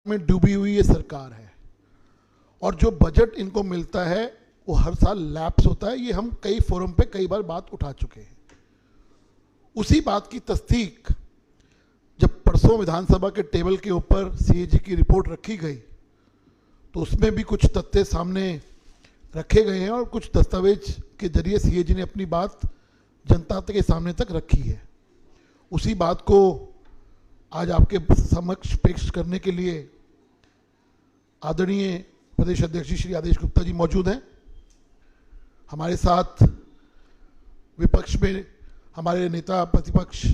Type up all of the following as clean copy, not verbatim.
में डूबी हुई ये सरकार है और जो बजट इनको मिलता है वो हर साल लैप्स होता है। ये हम कई फोरम पे कई बार बात उठा चुके हैं। उसी बात की तस्दीक जब परसों विधानसभा के टेबल के ऊपर सीएजी की रिपोर्ट रखी गई तो उसमें भी कुछ तथ्य सामने रखे गए हैं और कुछ दस्तावेज के जरिए सीएजी ने अपनी बात जनता के सामने तक रखी है। उसी बात को आज आपके समक्ष पेश करने के लिए आदरणीय प्रदेश अध्यक्ष श्री आदेश गुप्ता जी मौजूद हैं। हमारे साथ विपक्ष में हमारे नेता प्रतिपक्ष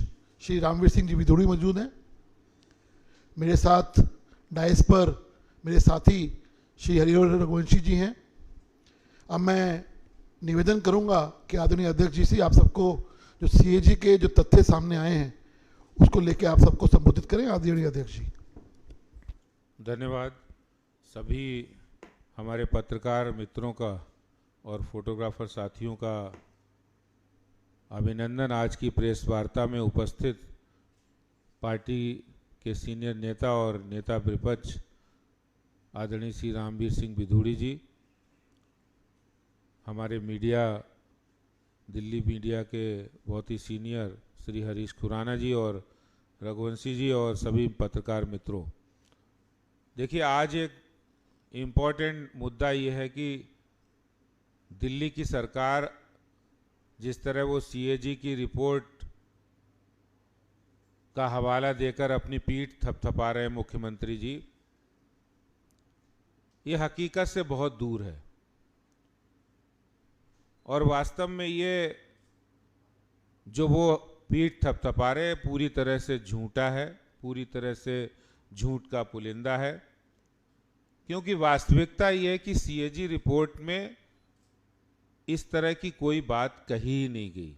श्री रामवीर सिंह जी विधूड़ी मौजूद हैं। मेरे साथ डायस पर मेरे साथी श्री हरिहर रघुवंशी जी हैं। अब मैं निवेदन करूंगा कि आदरणीय अध्यक्ष जी से आप सबको जो सीएजी के जो तथ्य सामने आए हैं उसको लेकर आप सबको संबोधित करें। आदरणीय अध्यक्ष जी। धन्यवाद। सभी हमारे पत्रकार मित्रों का और फोटोग्राफर साथियों का अभिनंदन। आज की प्रेस वार्ता में उपस्थित पार्टी के सीनियर नेता और नेता विपक्ष आदरणीय श्री रामवीर सिंह विधूड़ी जी, हमारे मीडिया दिल्ली मीडिया के बहुत ही सीनियर श्री हरीश खुराना जी और रघुवंशी जी और सभी पत्रकार मित्रों। देखिए, आज एक इम्पॉर्टेंट मुद्दा ये है कि दिल्ली की सरकार जिस तरह वो सीएजी की रिपोर्ट का हवाला देकर अपनी पीठ थपथपा रहे हैं मुख्यमंत्री जी, ये हकीकत से बहुत दूर है और वास्तव में ये जो वो पीठ थपथपा रहे हैं पूरी तरह से झूठा है, पूरी तरह से झूठ का पुलिंदा है। क्योंकि वास्तविकता ये है कि सीएजी रिपोर्ट में इस तरह की कोई बात कही ही नहीं गई।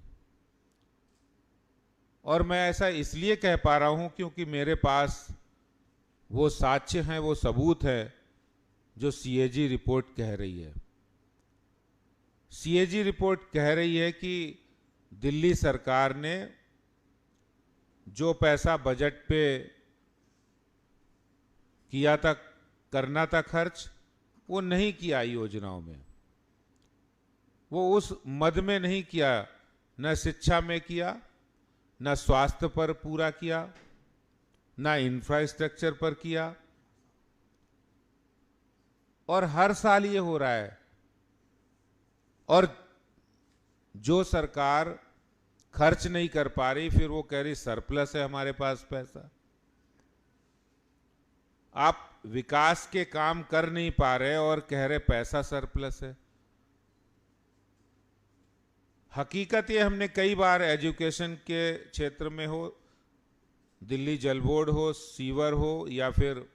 और मैं ऐसा इसलिए कह पा रहा हूं क्योंकि मेरे पास वो साक्ष्य हैं, वो सबूत है जो सीएजी रिपोर्ट कह रही है। सीएजी रिपोर्ट कह रही है कि दिल्ली सरकार ने जो पैसा बजट पे किया था, करना था खर्च, वो नहीं किया योजनाओं में, वो उस मद में नहीं किया। न शिक्षा में किया, न स्वास्थ्य पर पूरा किया, न इंफ्रास्ट्रक्चर पर किया। और हर साल ये हो रहा है। और जो सरकार खर्च नहीं कर पा रही फिर वो कह रही सरप्लस है हमारे पास पैसा। आप विकास के काम कर नहीं पा रहे और कह रहे पैसा सरप्लस है। हकीकत ये, हमने कई बार एजुकेशन के क्षेत्र में हो, दिल्ली जल बोर्ड हो, सीवर हो या फिर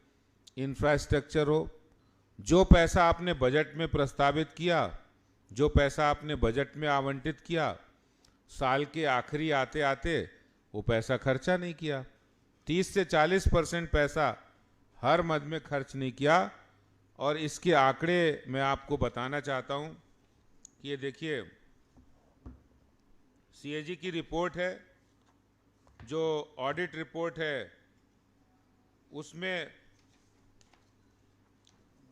इंफ्रास्ट्रक्चर हो, जो पैसा आपने बजट में प्रस्तावित किया, जो पैसा आपने बजट में आवंटित किया, साल के आखिरी आते आते वो पैसा खर्चा नहीं किया। 30 से 40% पैसा हर मद में खर्च नहीं किया। और इसके आंकड़े मैं आपको बताना चाहता हूं कि ये देखिए, सीएजी की रिपोर्ट है, जो ऑडिट रिपोर्ट है, उसमें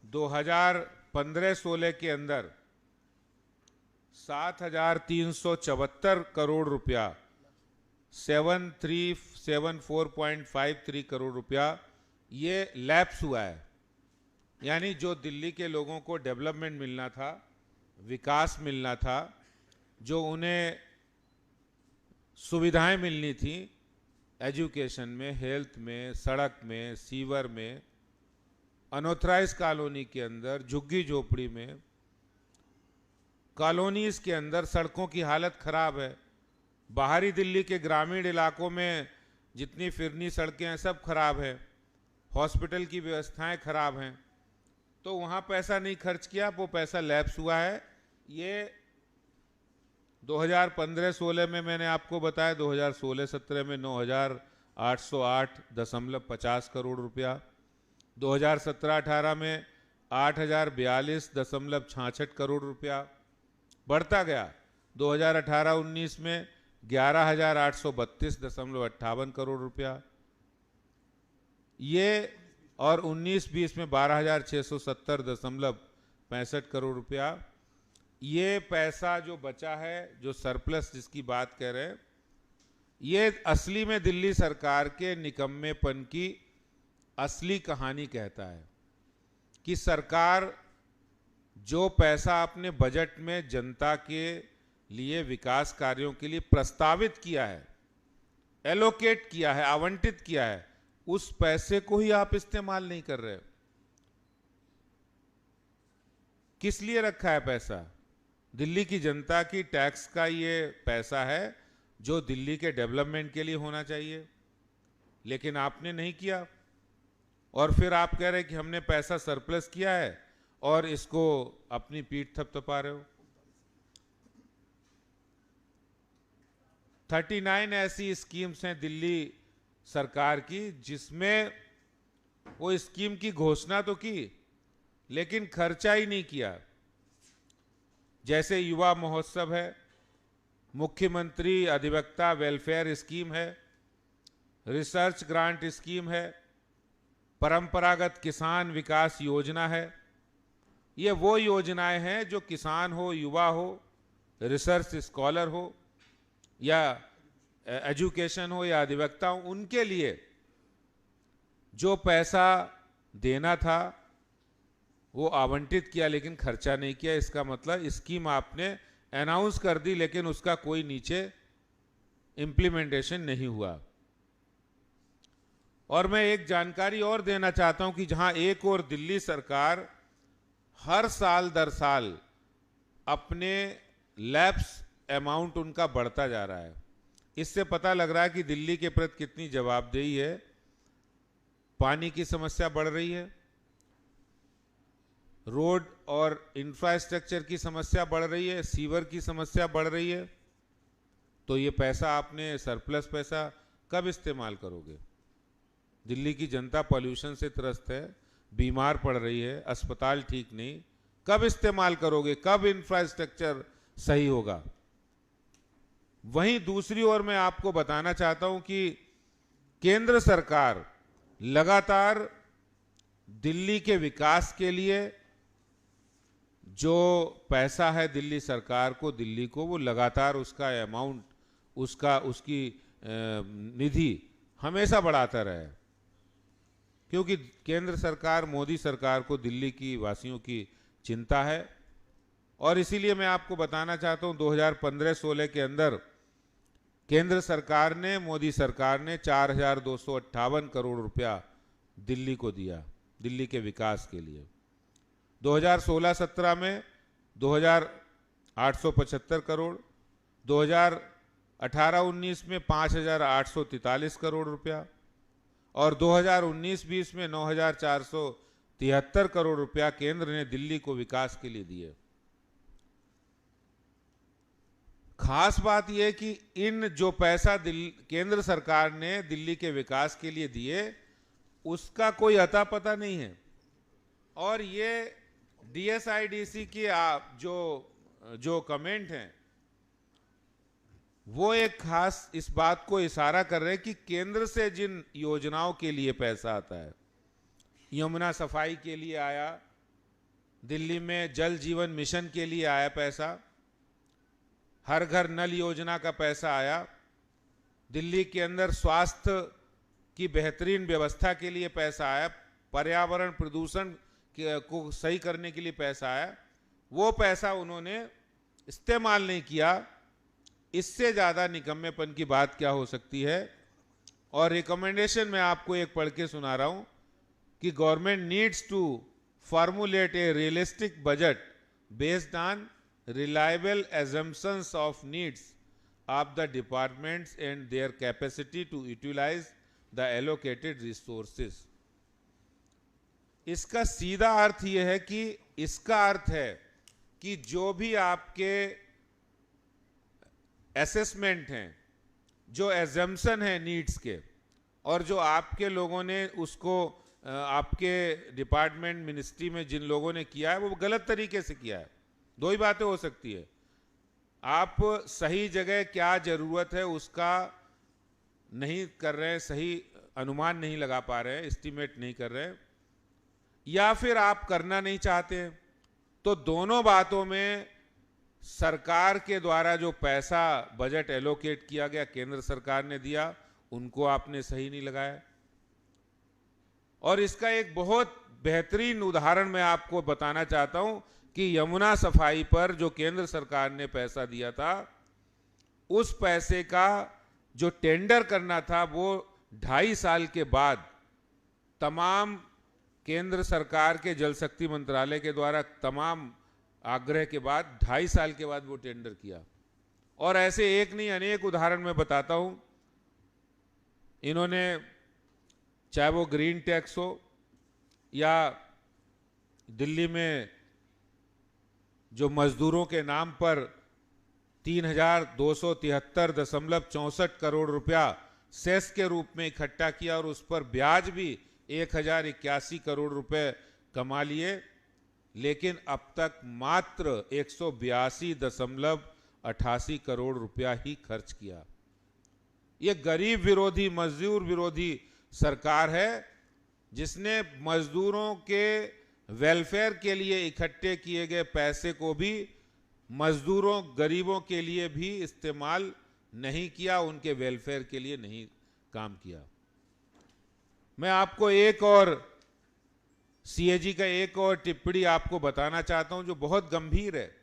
2015-16 के अंदर 7,374 करोड़ रुपया, 7374.53 करोड़ रुपया ये लैप्स हुआ है। यानी जो दिल्ली के लोगों को डेवलपमेंट मिलना था, विकास मिलना था, जो उन्हें सुविधाएं मिलनी थी एजुकेशन में, हेल्थ में, सड़क में, सीवर में, अनऑथराइज कॉलोनी के अंदर, झुग्गी झोपड़ी में, कॉलोनीज के अंदर सड़कों की हालत खराब है। बाहरी दिल्ली के ग्रामीण इलाकों में जितनी फिरनी सड़कें हैं सब खराब है। हॉस्पिटल की व्यवस्थाएं खराब हैं। तो वहाँ पैसा नहीं खर्च किया, वो पैसा लैप्स हुआ है। ये 2015-16 में मैंने आपको बताया, 2016-17 में 9,808.50 करोड़ रुपया, 2017-18 में 8,042.66 करोड़ रुपया बढ़ता गया। 2018-19 में 11,832.58 करोड़ रुपया। ये और 19-20 में 12,670.65 करोड़ रुपया। ये पैसा जो बचा है, जो सरप्लस जिसकी बात कर रहे हैं, ये असली में दिल्ली सरकार के निकम्मेपन की असली कहानी कहता है कि सरकार जो पैसा अपने बजट में जनता के लिए विकास कार्यों के लिए प्रस्तावित किया है, एलोकेट किया है, आवंटित किया है, उस पैसे को ही आप इस्तेमाल नहीं कर रहे। किस लिए रखा है पैसा? दिल्ली की जनता की टैक्स का ये पैसा है जो दिल्ली के डेवलपमेंट के लिए होना चाहिए, लेकिन आपने नहीं किया। और फिर आप कह रहे हैं कि हमने पैसा सरप्लस किया है और इसको अपनी पीठ थपथपा रहे हो। 39 ऐसी स्कीम्स हैं दिल्ली सरकार की जिसमें वो स्कीम की घोषणा तो की लेकिन खर्चा ही नहीं किया। जैसे युवा महोत्सव है, मुख्यमंत्री अधिवक्ता वेलफेयर स्कीम है, रिसर्च ग्रांट स्कीम है, परंपरागत किसान विकास योजना है। ये वो योजनाएं हैं जो किसान हो, युवा हो, रिसर्च स्कॉलर हो या एजुकेशन हो या अधिवक्ता हो, उनके लिए जो पैसा देना था वो आवंटित किया लेकिन खर्चा नहीं किया। इसका मतलब स्कीम आपने अनाउंस कर दी लेकिन उसका कोई नीचे इंप्लीमेंटेशन नहीं हुआ। और मैं एक जानकारी और देना चाहता हूं कि जहां एक और दिल्ली सरकार हर साल दर साल अपने लैप्स अमाउंट उनका बढ़ता जा रहा है, इससे पता लग रहा है कि दिल्ली के प्रति कितनी जवाबदेही है। पानी की समस्या बढ़ रही है, रोड और इंफ्रास्ट्रक्चर की समस्या बढ़ रही है, सीवर की समस्या बढ़ रही है। तो ये पैसा आपने सरप्लस पैसा कब इस्तेमाल करोगे? दिल्ली की जनता पॉल्यूशन से त्रस्त है, बीमार पड़ रही है, अस्पताल ठीक नहीं, कब इस्तेमाल करोगे? कब इंफ्रास्ट्रक्चर सही होगा? वहीं दूसरी ओर मैं आपको बताना चाहता हूं कि केंद्र सरकार लगातार दिल्ली के विकास के लिए जो पैसा है दिल्ली सरकार को, दिल्ली को, वो लगातार उसका अमाउंट, उसकी निधि हमेशा बढ़ाता रहा है, क्योंकि केंद्र सरकार, मोदी सरकार को दिल्ली की वासियों की चिंता है। और इसीलिए मैं आपको बताना चाहता हूं 2015-16 के अंदर केंद्र सरकार ने, मोदी सरकार ने 4,258 करोड़ रुपया दिल्ली को दिया, दिल्ली के विकास के लिए। 2016-17 में 2,875 करोड़, 2018-19 में 5,843 करोड़ रुपया और 2019-20 में 9,473 करोड़ रुपया केंद्र ने दिल्ली को विकास के लिए दिए। खास बात यह कि इन जो पैसा केंद्र सरकार ने दिल्ली के विकास के लिए दिए उसका कोई अता पता नहीं है। और ये DSIDC की जो कमेंट हैं वो एक खास इस बात को इशारा कर रहे हैं कि केंद्र से जिन योजनाओं के लिए पैसा आता है, यमुना सफाई के लिए आया, दिल्ली में जल जीवन मिशन के लिए आया पैसा, हर घर नल योजना का पैसा आया, दिल्ली के अंदर स्वास्थ्य की बेहतरीन व्यवस्था के लिए पैसा आया, पर्यावरण प्रदूषण को सही करने के लिए पैसा आया, वो पैसा उन्होंने इस्तेमाल नहीं किया। इससे ज़्यादा निकम्मेपन की बात क्या हो सकती है? और रिकमेंडेशन मैं आपको एक पढ़ के सुना रहा हूं कि government needs to formulate a realistic budget based on reliable assumptions of needs of the departments and their capacity to utilize the allocated resources। इसका सीधा अर्थ यह है कि इसका अर्थ है कि जो भी आपके असेसमेंट हैं, जो एजम्पशन है नीड्स के, और जो आपके लोगों ने उसको आपके डिपार्टमेंट, मिनिस्ट्री में जिन लोगों ने किया है वो गलत तरीके से किया है। दो ही बातें हो सकती है, आप सही जगह क्या जरूरत है उसका नहीं कर रहे हैं, सही अनुमान नहीं लगा पा रहे हैं, एस्टिमेट नहीं कर रहे हैं, या फिर आप करना नहीं चाहते। तो दोनों बातों में सरकार के द्वारा जो पैसा बजट एलोकेट किया गया, केंद्र सरकार ने दिया, उनको आपने सही नहीं लगाया। और इसका एक बहुत बेहतरीन उदाहरण मैं आपको बताना चाहता हूं कि यमुना सफाई पर जो केंद्र सरकार ने पैसा दिया था, उस पैसे का जो टेंडर करना था वो 2.5 साल के बाद तमाम केंद्र सरकार के जल शक्ति मंत्रालय के द्वारा तमाम आग्रह के बाद 2.5 साल के बाद वो टेंडर किया। और ऐसे एक नहीं अनेक उदाहरण मैं बताता हूं। इन्होंने चाहे वो ग्रीन टैक्स हो या दिल्ली में जो मजदूरों के नाम पर 3,273.64 करोड़ रुपया सेस के रूप में इकट्ठा किया और उस पर ब्याज भी 1,081 करोड़ रुपए कमा लिए, लेकिन अब तक मात्र 182.88 करोड़ रुपया ही खर्च किया। ये गरीब विरोधी, मजदूर विरोधी सरकार है, जिसने मजदूरों के वेलफेयर के लिए इकट्ठे किए गए पैसे को भी मजदूरों, गरीबों के लिए भी इस्तेमाल नहीं किया, उनके वेलफेयर के लिए नहीं काम किया। मैं आपको एक और सीएजी का एक और टिप्पणी आपको बताना चाहता हूं जो बहुत गंभीर है।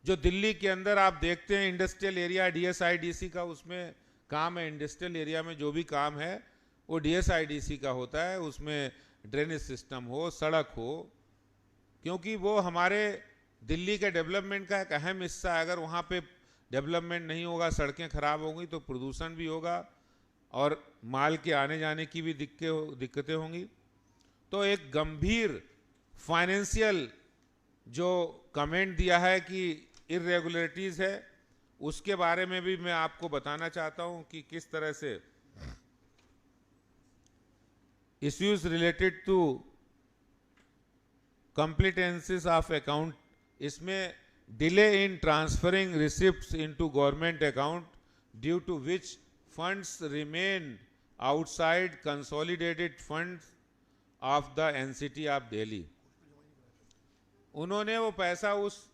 जो दिल्ली के अंदर आप देखते हैं इंडस्ट्रियल एरिया डीएसआईडीसी का, उसमें काम है, इंडस्ट्रियल एरिया में जो भी काम है वो डीएसआईडीसी का होता है। उसमें ड्रेनेज सिस्टम हो, सड़क हो, क्योंकि वो हमारे दिल्ली के डेवलपमेंट का एक अहम हिस्सा है। अगर वहाँ पे डेवलपमेंट नहीं होगा, सड़कें खराब होंगी तो प्रदूषण भी होगा और माल के आने जाने की भी दिक्कतें होंगी। तो एक गंभीर फाइनेंशियल जो कमेंट दिया है कि इरेगुलरिटीज़ है, उसके बारे में भी मैं आपको बताना चाहता हूं कि किस तरह से issues related to competencies of account, इसमें delay in transferring receipts into government account due to which funds remain outside consolidated funds of the NCT of Delhi. उन्होंने वो पैसा उस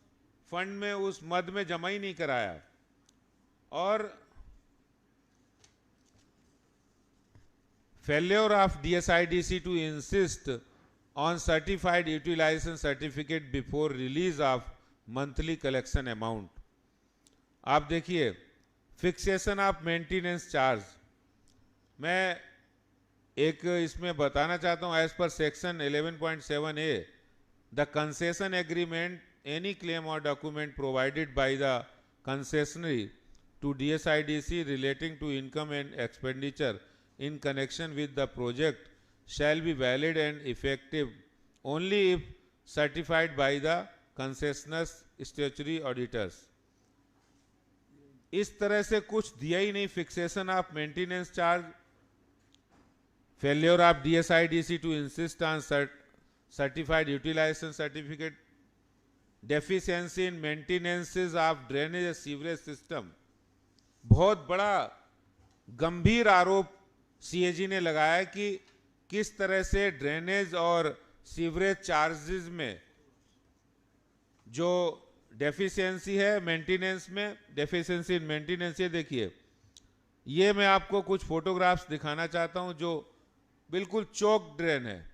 फंड में, उस मद में जमा ही नहीं कराया। और failure of DSIDC to insist on certified utilization certificate before release of monthly collection amount। आप देखिए फिक्सेशन ऑफ मेंटेनेंस चार्ज, मैं एक इसमें बताना चाहता हूं as per section 11.7A the concession agreement any claim और document provided by the concessionaire to DSIDC relating to income and expenditure in connection with the project shall be valid and effective only if certified by the concessionaires statutory auditors। इस तरह से कुछ दिया ही नहीं। Fixation of maintenance charge, failure of DSIDC to insist on certified utilization certificate, deficiency in maintenances of drainage sewerage system. बहुत बड़ा गंभीर आरोप सीएजी ने लगाया कि किस तरह से ड्रेनेज और सीवरेज चार्जेस में जो डेफिशिएंसी है मेंटेनेंस में, डेफिशिएंसी इन मेंटेनेंस, ये देखिए, ये मैं आपको कुछ फोटोग्राफ्स दिखाना चाहता हूं जो बिल्कुल चौक ड्रेन है।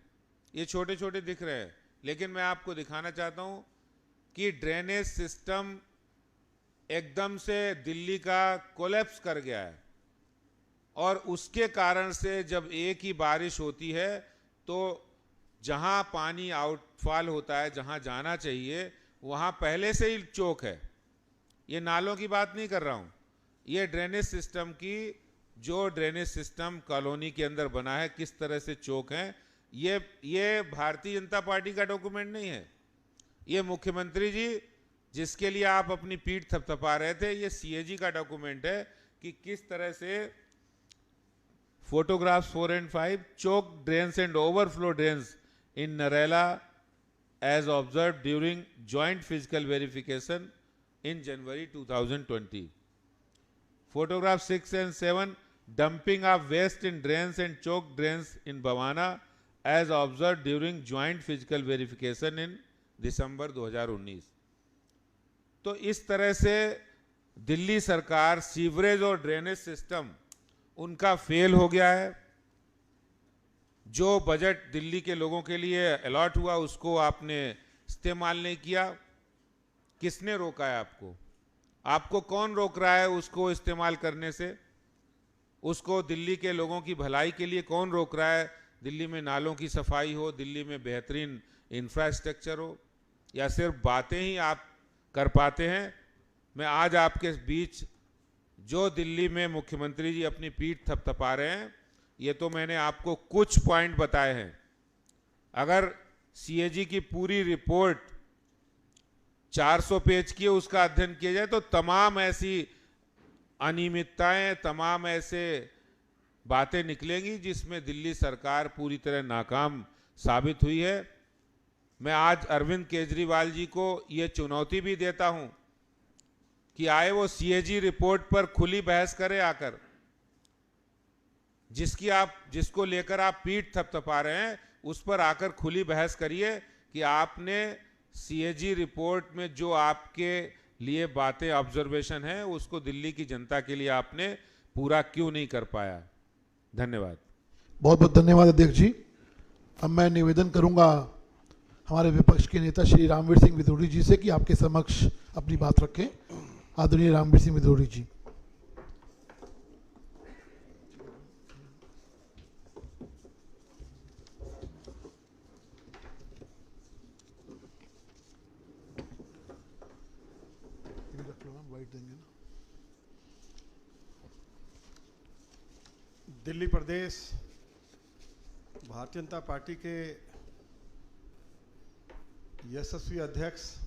ये छोटे छोटे दिख रहे हैं, लेकिन मैं आपको दिखाना चाहता हूं कि ड्रेनेज सिस्टम एकदम से दिल्ली का कोलैप्स कर गया है। और उसके कारण से जब एक ही बारिश होती है तो जहां पानी आउटफॉल होता है, जहां जाना चाहिए, वहां पहले से ही चोक है। ये नालों की बात नहीं कर रहा हूं, ये ड्रेनेज सिस्टम की, जो ड्रेनेज सिस्टम कॉलोनी के अंदर बना है, किस तरह से चोक है। ये भारतीय जनता पार्टी का डॉक्यूमेंट नहीं है, ये मुख्यमंत्री जी जिसके लिए आप अपनी पीठ थपथपा रहे थे, ये सीएजी का डॉक्यूमेंट है कि किस तरह से photographs 4 and 5 choked drains and overflow drains in Narela as observed during joint physical verification in January 2020। Photographs 6 and 7 dumping of waste in drains and choked drains in Bhavana as observed during joint physical verification in दिसंबर 2019। तो इस तरह से दिल्ली सरकार sewerage और drainage system उनका fail हो गया है। जो बजट दिल्ली के लोगों के लिए अलॉट हुआ उसको आपने इस्तेमाल नहीं किया। किसने रोका है आपको? आपको कौन रोक रहा है उसको इस्तेमाल करने से? उसको दिल्ली के लोगों की भलाई के लिए कौन रोक रहा है? दिल्ली में नालों की सफाई हो, दिल्ली में बेहतरीन इंफ्रास्ट्रक्चर हो, या सिर्फ बातें ही आप कर पाते हैं? मैं आज आपके बीच जो दिल्ली में मुख्यमंत्री जी अपनी पीठ थपथपा रहे हैं, ये तो मैंने आपको कुछ पॉइंट बताए हैं। अगर सीएजी की पूरी रिपोर्ट 400 पेज की है, उसका अध्ययन किया जाए तो तमाम ऐसी अनियमितताएं, तमाम ऐसे बातें निकलेंगी जिसमें दिल्ली सरकार पूरी तरह नाकाम साबित हुई है। मैं आज अरविंद केजरीवाल जी को ये चुनौती भी देता हूं कि आए वो सीएजी रिपोर्ट पर खुली बहस करें आकर, जिसको लेकर आप पीठ थपथपा रहे हैं उस पर आकर खुली बहस करिए कि आपने सीएजी रिपोर्ट में जो आपके लिए बातें ऑब्जर्वेशन है उसको दिल्ली की जनता के लिए आपने पूरा क्यों नहीं कर पाया। धन्यवाद। बहुत बहुत धन्यवाद अध्यक्ष जी। अब मैं निवेदन करूंगा हमारे विपक्ष के नेता श्री रामवीर सिंह विदुड़ी जी से कि आपके समक्ष अपनी बात रखें। आदरणीय रामवीर सिंह विदुड़ी जी। दिल्ली प्रदेश भारतीय जनता पार्टी के यशस्वी अध्यक्ष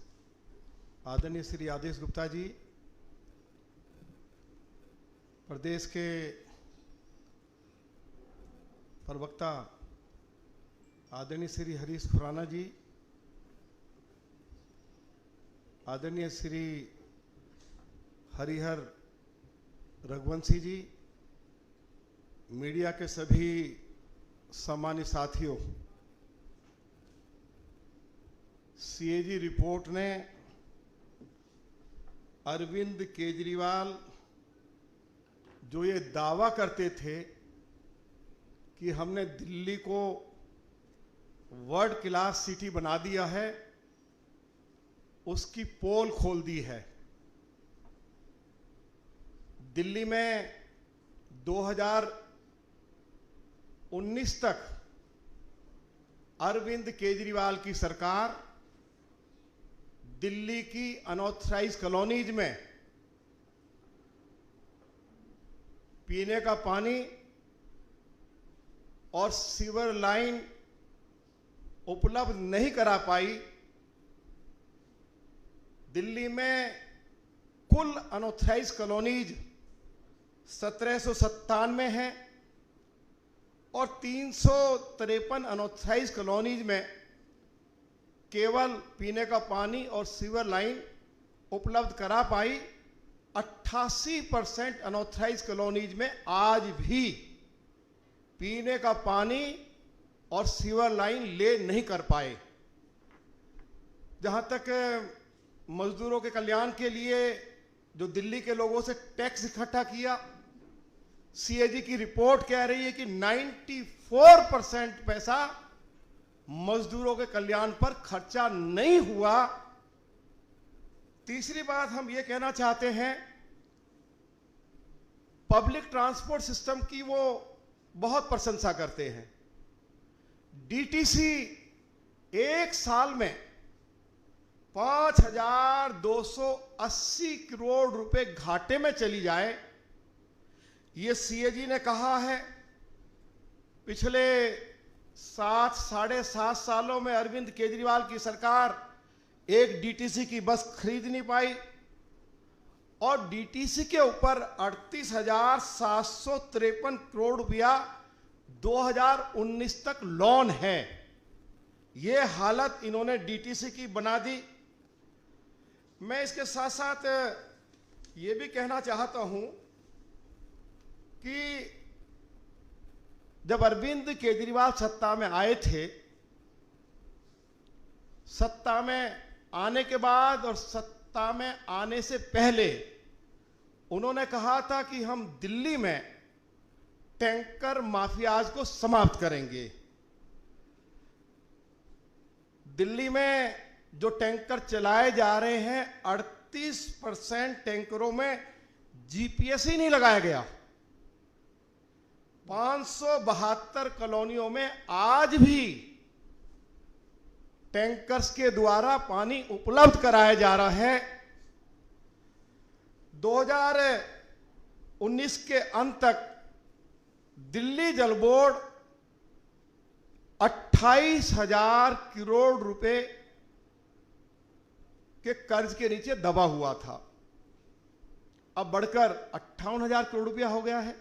आदरणीय श्री आदेश गुप्ता जी, प्रदेश के प्रवक्ता आदरणीय श्री हरीश खुराना जी, आदरणीय श्री हरिहर रघुवंशी जी, मीडिया के सभी सम्मानित साथियों, सीएजी रिपोर्ट ने अरविंद केजरीवाल जो ये दावा करते थे कि हमने दिल्ली को वर्ल्ड क्लास सिटी बना दिया है, उसकी पोल खोल दी है। दिल्ली में 2019 तक अरविंद केजरीवाल की सरकार दिल्ली की अनऑथराइज कॉलोनीज में पीने का पानी और सीवर लाइन उपलब्ध नहीं करा पाई। दिल्ली में कुल अनऑथराइज कॉलोनीज 1797 हैं और 353 अनऑथराइज कॉलोनीज में केवल पीने का पानी और सीवर लाइन उपलब्ध करा पाई। 88% अनऑथराइज कॉलोनीज में आज भी पीने का पानी और सीवर लाइन ले नहीं कर पाए। जहां तक मजदूरों के कल्याण के लिए जो दिल्ली के लोगों से टैक्स इकट्ठा किया, सीएजी की रिपोर्ट कह रही है कि 94% पैसा मजदूरों के कल्याण पर खर्चा नहीं हुआ। तीसरी बात हम ये कहना चाहते हैं, पब्लिक ट्रांसपोर्ट सिस्टम की वो बहुत प्रशंसा करते हैं। डीटीसी एक साल में 5,280 करोड़ रुपए घाटे में चली जाए, ये सीएजी ने कहा है। पिछले 7-7.5 सालों में अरविंद केजरीवाल की सरकार एक डीटीसी की बस खरीद नहीं पाई और डीटीसी के ऊपर 38,753 करोड़ रुपया 2019 तक लोन है। ये हालत इन्होंने डीटीसी की बना दी। मैं इसके साथ साथ ये भी कहना चाहता हूं कि जब अरविंद केजरीवाल सत्ता में आए थे, सत्ता में आने के बाद और सत्ता में आने से पहले उन्होंने कहा था कि हम दिल्ली में टैंकर माफियाज को समाप्त करेंगे। दिल्ली में जो टैंकर चलाए जा रहे हैं 38% टैंकरों में जीपीएस ही नहीं लगाया गया। 572 कॉलोनियों में आज भी टैंकर्स के द्वारा पानी उपलब्ध कराया जा रहा है। 2019 के अंत तक दिल्ली जल बोर्ड 28,000 करोड़ रुपए के कर्ज के नीचे दबा हुआ था। अब बढ़कर 58,000 करोड़ रुपया हो गया है।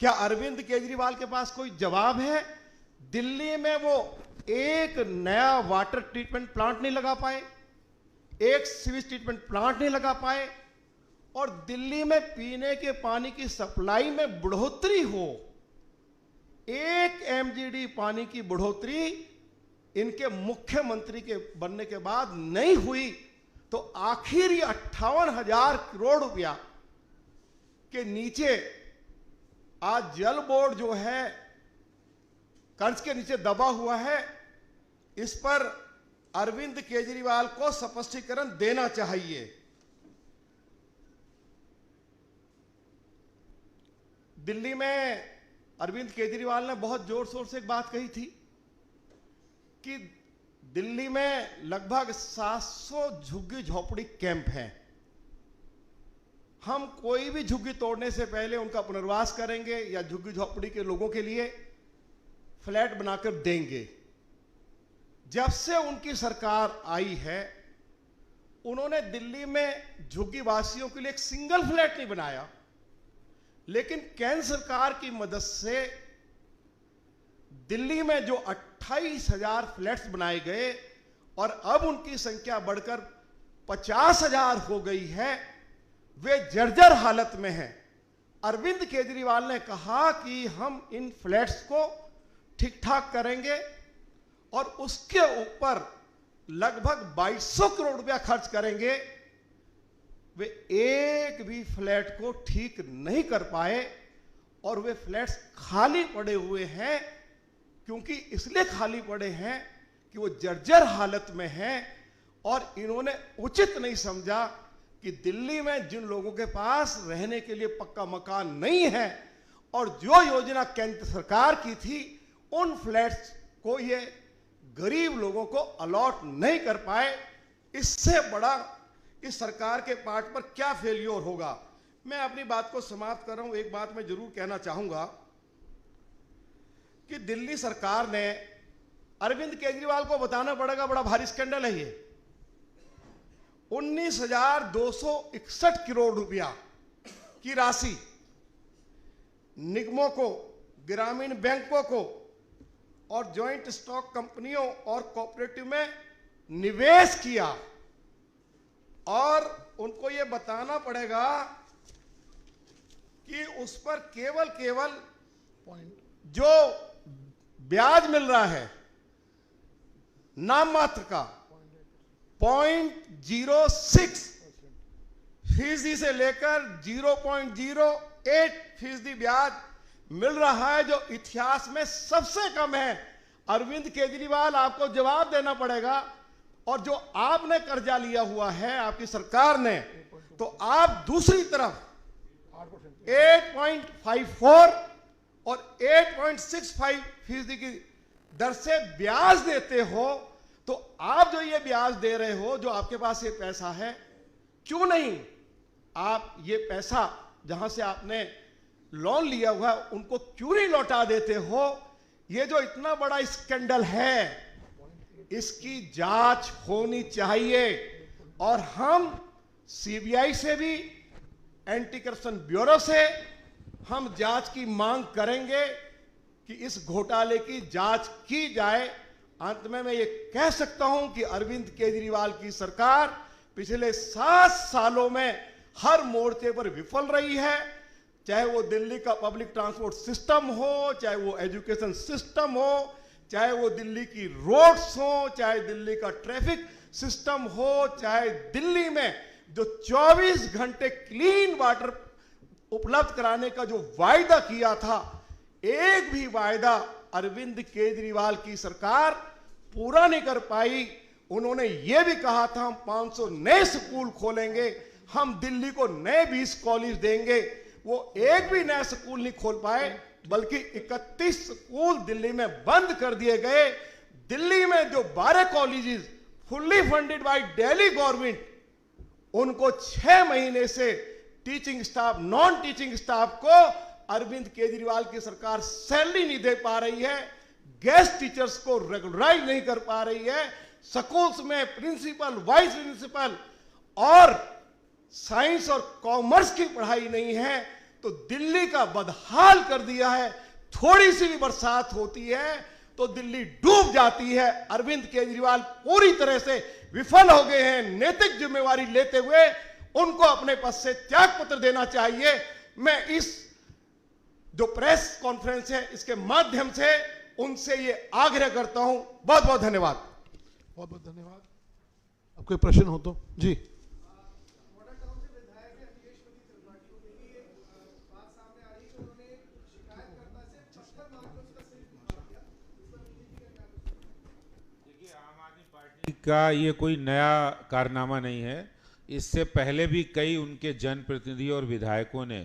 क्या अरविंद केजरीवाल के पास कोई जवाब है? दिल्ली में वो एक नया वाटर ट्रीटमेंट प्लांट नहीं लगा पाए, एक सीवेज ट्रीटमेंट प्लांट नहीं लगा पाए, और दिल्ली में पीने के पानी की सप्लाई में बढ़ोतरी हो, 1 MGD पानी की बढ़ोतरी इनके मुख्यमंत्री के बनने के बाद नहीं हुई, तो आखिर ये 58,000 करोड़ रुपया के नीचे आज जल बोर्ड जो है कर्ज के नीचे दबा हुआ है। इस पर अरविंद केजरीवाल को स्पष्टीकरण देना चाहिए। दिल्ली में अरविंद केजरीवाल ने बहुत जोर शोर से एक बात कही थी कि दिल्ली में लगभग 700 झुग्गी झोपड़ी कैंप हैं। हम कोई भी झुग्गी तोड़ने से पहले उनका पुनर्वास करेंगे या झुग्गी झोपड़ी के लोगों के लिए फ्लैट बनाकर देंगे। जब से उनकी सरकार आई है, उन्होंने दिल्ली में झुग्गी वासियों के लिए एक सिंगल फ्लैट नहीं बनाया, लेकिन केंद्र सरकार की मदद से दिल्ली में जो 28,000 फ्लैट्स बनाए गए और अब उनकी संख्या बढ़कर 50,000 हो गई है, वे जर्जर हालत में हैं। अरविंद केजरीवाल ने कहा कि हम इन फ्लैट्स को ठीक ठाक करेंगे और उसके ऊपर लगभग 2200 करोड़ रुपया खर्च करेंगे। वे एक भी फ्लैट को ठीक नहीं कर पाए और वे फ्लैट्स खाली पड़े हुए हैं, क्योंकि इसलिए खाली पड़े हैं कि वो जर्जर हालत में हैं और इन्होंने उचित नहीं समझा कि दिल्ली में जिन लोगों के पास रहने के लिए पक्का मकान नहीं है और जो योजना केंद्र सरकार की थी, उन फ्लैट्स को ये गरीब लोगों को अलॉट नहीं कर पाए। इससे बड़ा इस सरकार के पार्ट पर क्या फेल्योर होगा। मैं अपनी बात को समाप्त कर रहा हूं। एक बात मैं जरूर कहना चाहूंगा कि दिल्ली सरकार ने, अरविंद केजरीवाल को बताना पड़ेगा, बड़ा भारी स्कैंडल है ये, 19,261 करोड़ रुपया की राशि निगमों को, ग्रामीण बैंकों को और जॉइंट स्टॉक कंपनियों और कोऑपरेटिव में निवेश किया, और उनको यह बताना पड़ेगा कि उस पर केवल जो ब्याज मिल रहा है नाम मात्र का 0.06% से लेकर 0.08% ब्याज मिल रहा है, जो इतिहास में सबसे कम है। अरविंद केजरीवाल, आपको जवाब देना पड़ेगा। और जो आपने कर्जा लिया हुआ है आपकी सरकार ने, तो आप दूसरी तरफ 8.54 और 8.65% की दर से ब्याज देते हो। तो आप जो ये ब्याज दे रहे हो, जो आपके पास ये पैसा है, क्यों नहीं आप ये पैसा जहां से आपने लोन लिया हुआ है उनको क्यों नहीं लौटा देते हो? ये जो इतना बड़ा स्कैंडल है, इसकी जांच होनी चाहिए और हम सीबीआई से भी, एंटी करप्शन ब्यूरो से हम जांच की मांग करेंगे कि इस घोटाले की जांच की जाए। अंत में मैं ये कह सकता हूं कि अरविंद केजरीवाल की सरकार पिछले 7 सालों में हर मोर्चे पर विफल रही है। चाहे वो दिल्ली का पब्लिक ट्रांसपोर्ट सिस्टम हो, चाहे वो एजुकेशन सिस्टम हो, चाहे वो दिल्ली की रोड्स हो, चाहे दिल्ली का ट्रैफिक सिस्टम हो, चाहे दिल्ली में जो 24 घंटे क्लीन वाटर उपलब्ध कराने का जो वायदा किया था, एक भी वायदा अरविंद केजरीवाल की सरकार पूरा नहीं कर पाई। उन्होंने यह भी कहा था हम 500 नए स्कूल खोलेंगे, हम दिल्ली को नए 20 कॉलेज देंगे, वो एक भी नया स्कूल नहीं खोल पाए, बल्कि 31 स्कूल दिल्ली में बंद कर दिए गए। दिल्ली में जो 12 colleges fully funded by Delhi government, उनको 6 महीने से teaching staff, non teaching staff को अरविंद केजरीवाल की सरकार सैलरी नहीं दे पा रही है, गेस्ट टीचर्स को रेगुलराइज नहीं कर पा रही है, स्कूल्स में प्रिंसिपल, वाइस प्रिंसिपल और साइंस और कॉमर्स की पढ़ाई नहीं है, तो दिल्ली का बदहाल कर दिया है। थोड़ी सी भी बरसात होती है तो दिल्ली डूब जाती है। अरविंद केजरीवाल पूरी तरह से विफल हो गए हैं। नैतिक जिम्मेवारी लेते हुए उनको अपने पद से त्याग पत्र देना चाहिए। मैं इस जो प्रेस कॉन्फ्रेंस है इसके माध्यम से उनसे ये आग्रह करता हूं। बहुत बहुत धन्यवाद। बहुत बहुत धन्यवाद। अब कोई प्रश्न हो तो जी। का ये कोई नया कारनामा नहीं है। इससे पहले भी कई उनके जनप्रतिनिधि और विधायकों ने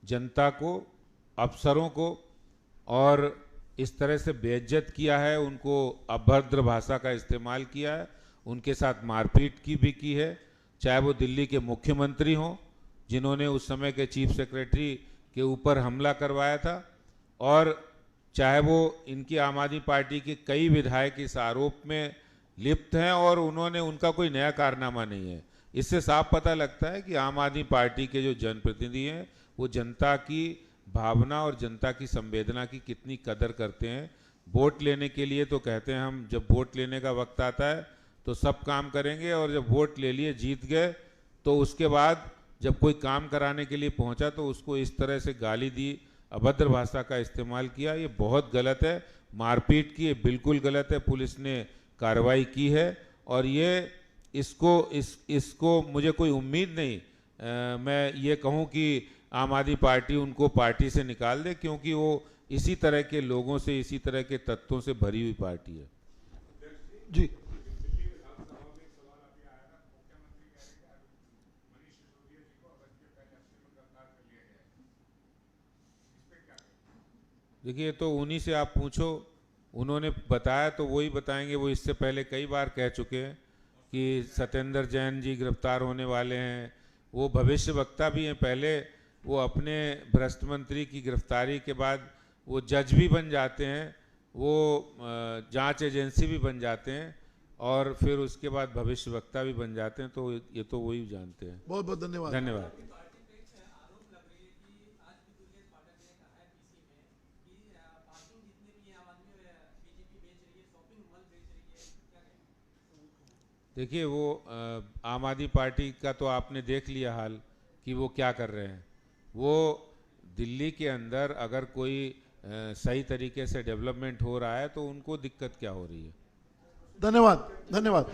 जनता को, अफसरों को और इस तरह से बेइज्जत किया है, उनको अभद्र भाषा का इस्तेमाल किया है, उनके साथ मारपीट की भी है। चाहे वो दिल्ली के मुख्यमंत्री हों जिन्होंने उस समय के चीफ सेक्रेटरी के ऊपर हमला करवाया था, और चाहे वो इनकी आम आदमी पार्टी के कई विधायक इस आरोप में लिप्त हैं और उन्होंने, उनका कोई नया कारनामा नहीं है। इससे साफ पता लगता है कि आम आदमी पार्टी के जो जनप्रतिनिधि हैं वो जनता की भावना और जनता की संवेदना की कितनी कदर करते हैं। वोट लेने के लिए तो कहते हैं हम जब वोट लेने का वक्त आता है तो सब काम करेंगे, और जब वोट ले लिए, जीत गए, तो उसके बाद जब कोई काम कराने के लिए पहुंचा तो उसको इस तरह से गाली दी, अभद्र भाषा का इस्तेमाल किया। ये बहुत गलत है। मारपीट की, ये बिल्कुल गलत है। पुलिस ने कार्रवाई की है और ये इसको मुझे कोई उम्मीद नहीं मैं ये कहूं कि आम आदमी पार्टी उनको पार्टी से निकाल दे, क्योंकि वो इसी तरह के लोगों से, इसी तरह के तत्वों से भरी हुई पार्टी है। जी। देखिए, तो उन्हीं से आप पूछो, उन्होंने बताया तो वही बताएंगे। वो इससे पहले कई बार कह चुके हैं कि सत्येंद्र जैन जी गिरफ्तार होने वाले हैं। वो भविष्य वक्ता भी हैं। पहले वो अपने भ्रष्ट मंत्री की गिरफ्तारी के बाद वो जज भी बन जाते हैं, वो जांच एजेंसी भी बन जाते हैं, और फिर उसके बाद भविष्य वक्ता भी बन जाते हैं। तो ये तो वही जानते हैं। बहुत बहुत धन्यवाद। धन्यवाद। देखिए, वो आम आदमी पार्टी का तो आपने देख लिया हाल कि वो क्या कर रहे हैं। वो दिल्ली के अंदर अगर कोई सही तरीके से डेवलपमेंट हो रहा है तो उनको दिक्कत क्या हो रही है। धन्यवाद। धन्यवाद।